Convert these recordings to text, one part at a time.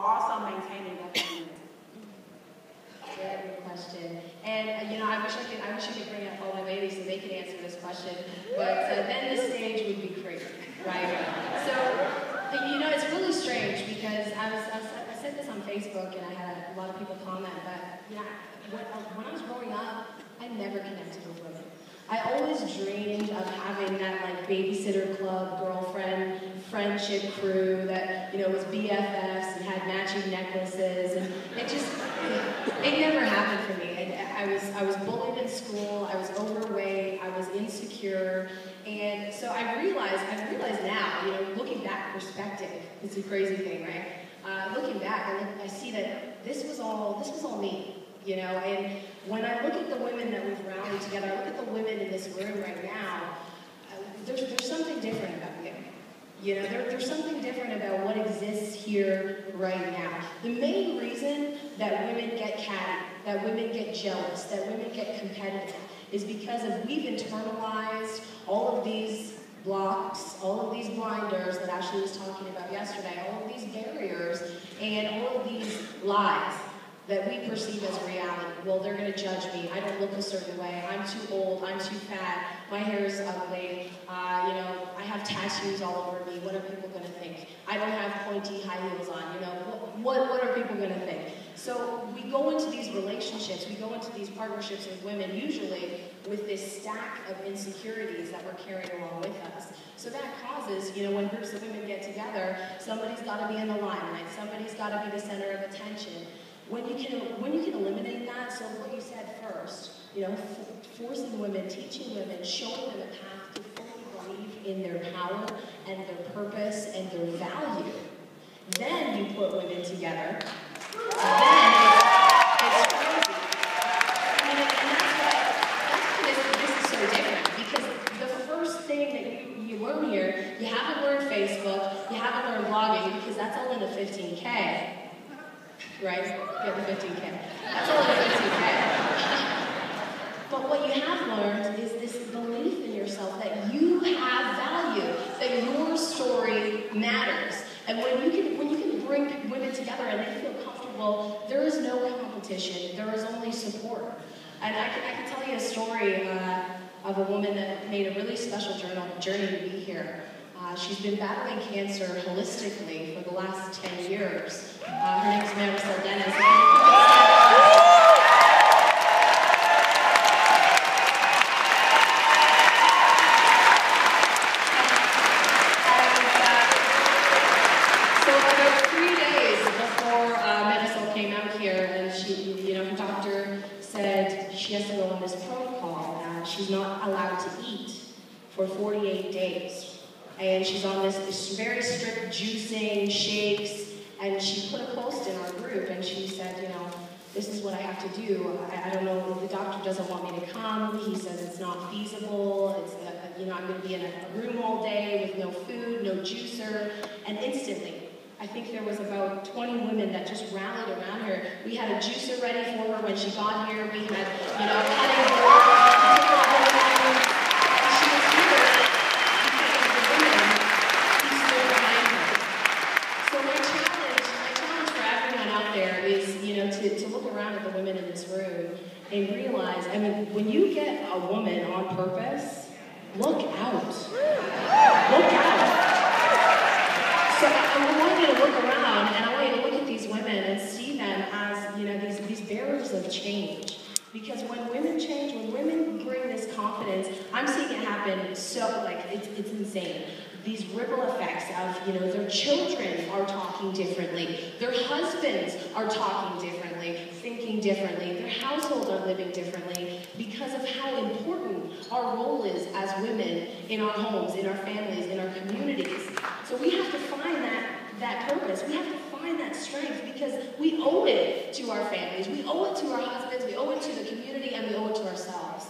also maintaining that community? Very good question. And you know, I wish I could bring up all my babies so they could answer this question. But then the stage would be crazy, right? So you know, it's really strange because I said this on Facebook and I had a lot of people comment. But you know, when I was growing up, I never connected with women. I always dreamed of having that like babysitter club, girlfriend, friendship crew that, you know, was BFFs and had matching necklaces, and it never happened for me. I was bullied in school, I was overweight, I was insecure, and so I realized now, you know, looking back, perspective, it's a crazy thing, right? Looking back, I see that this was all me. You know, and when I look at the women that we've rallied together, I look at the women in this room right now, there's something different about them. You know, there's something different about what exists here right now. The main reason that women get catty, that women get jealous, that women get competitive is because we've internalized all of these blocks, all of these blinders that Ashley was talking about yesterday, all of these barriers and all of these lies that we perceive as reality. Well, they're going to judge me. I don't look a certain way. I'm too old. I'm too fat. My hair is ugly. You know, I have tattoos all over me. What are people going to think? I don't have pointy high heels on. You know, what are people going to think? So we go into these relationships, we go into these partnerships with women, usually with this stack of insecurities that we're carrying along with us. So that causes, you know, when groups of women get together, somebody's got to be in the limelight. Somebody's got to be the center of attention. When you can eliminate that, so what you said first, you know, forcing women, teaching women, showing them a path to fully believe in their power and their purpose and their value, then you put women together. Then it's crazy. I mean, and that's why this is so different, because the first thing that you learn here, you haven't learned Facebook, you haven't learned blogging, because that's all in the 15K. Right? Get the 15K. That's all the 15K. But what you have learned is this belief in yourself that you have value, that your story matters. And when you can bring women together and they feel comfortable, there is no competition. There is only support. And I can tell you a story of a woman that made a really special journey to be here. She's been battling cancer holistically for the last 10 years. Her name is Marisol Dennis. So about 3 days before Marisol came out here, and her doctor said she has to go on this protocol. She's not allowed to eat for 48 days. And she's on this very strict juicing, shakes, and she put a post in our group, and she said, you know, this is what I have to do. I don't know, the doctor doesn't want me to come. He says it's not feasible. It's, I'm going to be in a room all day with no food, no juicer. And instantly, I think there was about 20 women that just rallied around her. We had a juicer ready for her when she got here. We had, cutting board. She was here. To look around at the women in this room and realize, I mean, when you get a woman on purpose, look out. Look out. So I want you to look around, and I want you to look at these women and see them as, these bearers of change. Because when women change, when women bring this confidence, I'm seeing it happen so, it's insane. These ripple effects of, their children are talking differently, their husbands are talking differently, thinking differently, their households are living differently because of how important our role is as women in our homes, in our families, in our communities. So we have to find that purpose. We have to find that strength because we owe it to our families, we owe it to our husbands, we owe it to the community, and we owe it to ourselves.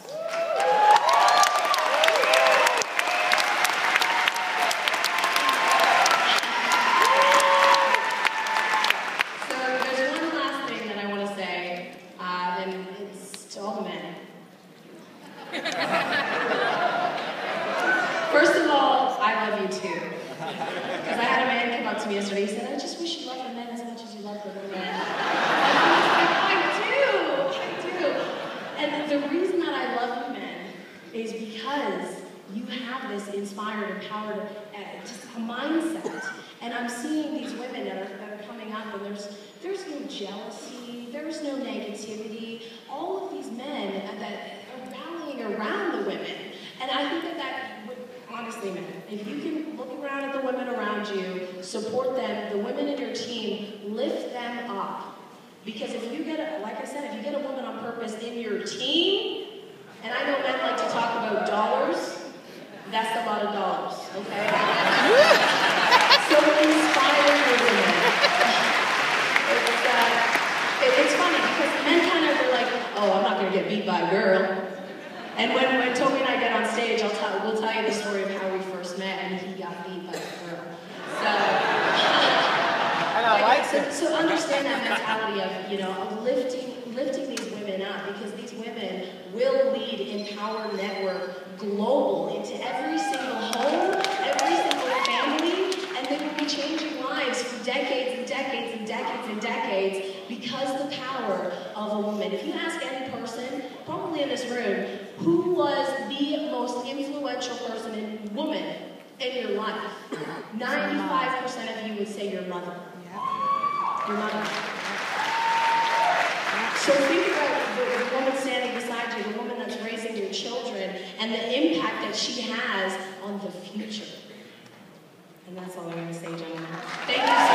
First of all, I love you too. Because I had a man come up to me yesterday, he said, I just wish you loved the men as much as you love the women. I do. And the reason that I love you men is because you have this inspired, empowered, just a mindset. And I'm seeing these women that are coming up, and there's no jealousy, there's no negativity. All of these men that are rallying around the women. And I think that would, honestly, men, if you can look around at the women around you, support them, the women in your team, lift them up. Because if you get, like I said, if you get a woman on purpose in your team, and I know men like to talk about dollars, that's a lot of dollars, okay? So inspire your women. It's funny because men kind of are like, oh, I'm not going to get beat by a girl. And when Toby and I get on stage, we'll tell you the story of how we first met, and he got beat by a girl. So understand that mentality of, of lifting these women up, because these women will lead Empower Network global into every single home, every single family, and they will be changing lives for decades and decades and decades and decades because the power of a woman. If you ask any person, probably in this room, who was the most influential person in woman in your life, 95% of you would say your mother. Your mother. So think about the woman standing beside you, the woman that's raising your children, and the impact that she has on the future. And that's all I'm going to say, gentlemen. Thank you so much.